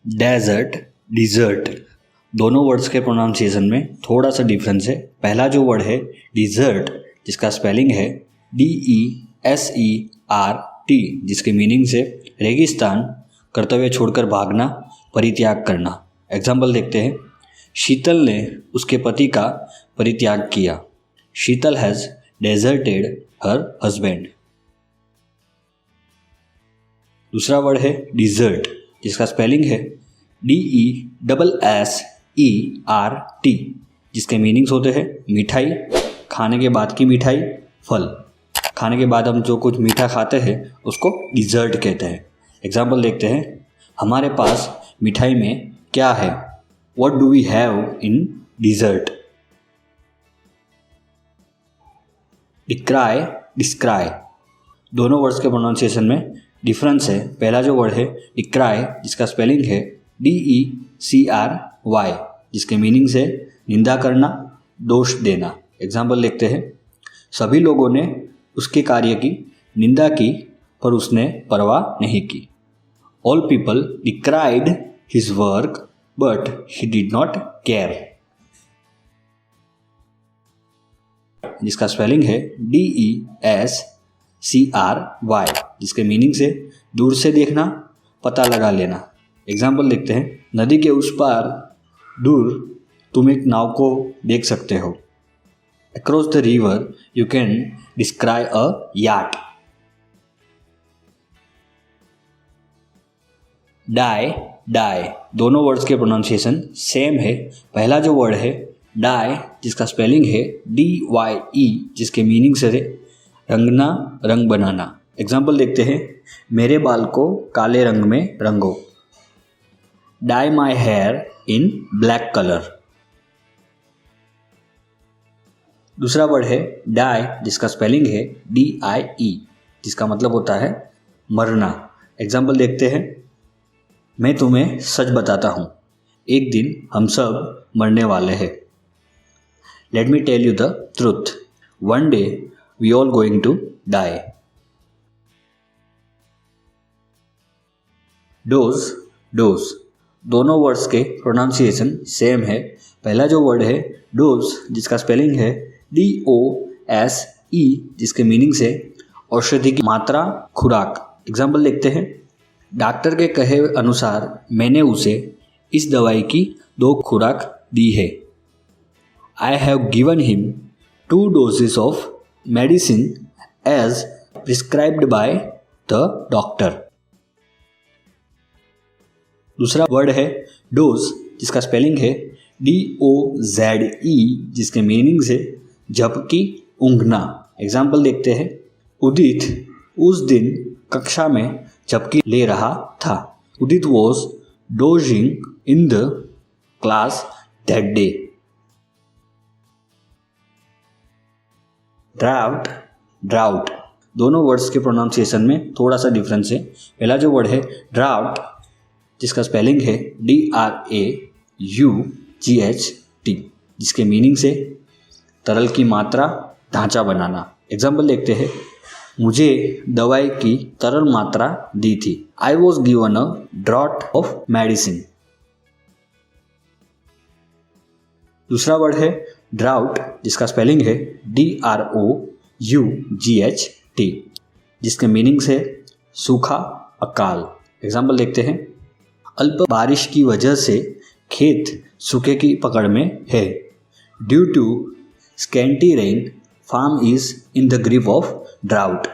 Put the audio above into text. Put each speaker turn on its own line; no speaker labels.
Desert, dessert, दोनों words के pronunciation में थोड़ा सा डिफरेंस है। पहला जो वर्ड है डिज़र्ट, जिसका स्पेलिंग है DESERT, जिसके मीनिंग से रेगिस्तान, कर्तव्य छोड़कर भागना, परित्याग करना। एग्जाम्पल देखते हैं। शीतल ने उसके पति का परित्याग किया। शीतल हैज़ डेजर्टेड हर हस्बैंड। दूसरा वर्ड है डिज़र्ट, जिसका स्पेलिंग है DESSERT, जिसके मीनिंग्स होते हैं मिठाई, खाने के बाद की मिठाई, फल। खाने के बाद हम जो कुछ मीठा खाते हैं उसको डिज़र्ट कहते हैं। एग्जाम्पल देखते हैं। हमारे पास मिठाई में क्या है? What do we have in dessert? Decry, डिस्क्राई, दोनों वर्ड्स के प्रोनाउंसिएशन में डिफरेंस है। पहला जो वर्ड है डिक्राई, जिसका स्पेलिंग है DECRY, जिसके मीनिंग्स है निंदा करना, दोष देना। एग्जाम्पल देखते हैं। सभी लोगों ने उसके कार्य की निंदा की पर उसने परवाह नहीं की। All people decried his work but he did not care, जिसका स्पेलिंग है DESCRY, जिसके मीनिंग से दूर से देखना, पता लगा लेना। एग्जाम्पल देखते हैं। नदी के उस पार दूर तुम एक नाव को देख सकते हो। Across the river you can descry a yacht. Dye, die, दोनों वर्ड्स के प्रोनाउंसिएशन सेम है। पहला जो वर्ड है डाई, जिसका स्पेलिंग है DYE, जिसके मीनिंग से रंगना, रंग बनाना। एग्जाम्पल देखते हैं। मेरे बाल को काले रंग में रंगो। Dye my hair in black colour. दूसरा वर्ड है डाई, जिसका स्पेलिंग है DIE, जिसका मतलब होता है मरना। एग्जाम्पल देखते हैं। मैं तुम्हें सच बताता हूँ, एक दिन हम सब मरने वाले हैं। Let me tell you the truth, one day we all going to die. Dose, doze, दोनों वर्ड्स के प्रोनाउंसिएशन सेम है। पहला जो वर्ड है डोज, जिसका स्पेलिंग है DOSE, जिसके मीनिंग से औषधि की मात्रा, खुराक। एग्जाम्पल देखते हैं। डॉक्टर के कहे अनुसार मैंने उसे इस दवाई की 2 खुराक दी है। I have given him 2 doses of medicine as prescribed by the doctor. दूसरा वर्ड है डोज, जिसका स्पेलिंग है DOZE, जिसके मीनिंग से झपकी, ऊँघना। एग्जाम्पल देखते हैं। उदित उस दिन कक्षा में झपकी ले रहा था। Udit was dozing in the class that day. Drought, drought, दोनों वर्ड्स के प्रोनाउंसिएशन में थोड़ा सा डिफरेंस है। पहला जो वर्ड है ड्राउट, जिसका स्पेलिंग है DRAUGHT, जिसके मीनिंग से तरल की मात्रा, ढांचा बनाना। एग्जाम्पल देखते हैं। मुझे दवाई की तरल मात्रा दी थी। I was given a draught of medicine. दूसरा वर्ड है ड्राउट, जिसका स्पेलिंग है DROUGHT, जिसके मीनिंग से सूखा, अकाल। एग्जाम्पल देखते हैं। अल्प बारिश की वजह से खेत सूखे की पकड़ में है। Due to scanty rain farm is in the grip of drought.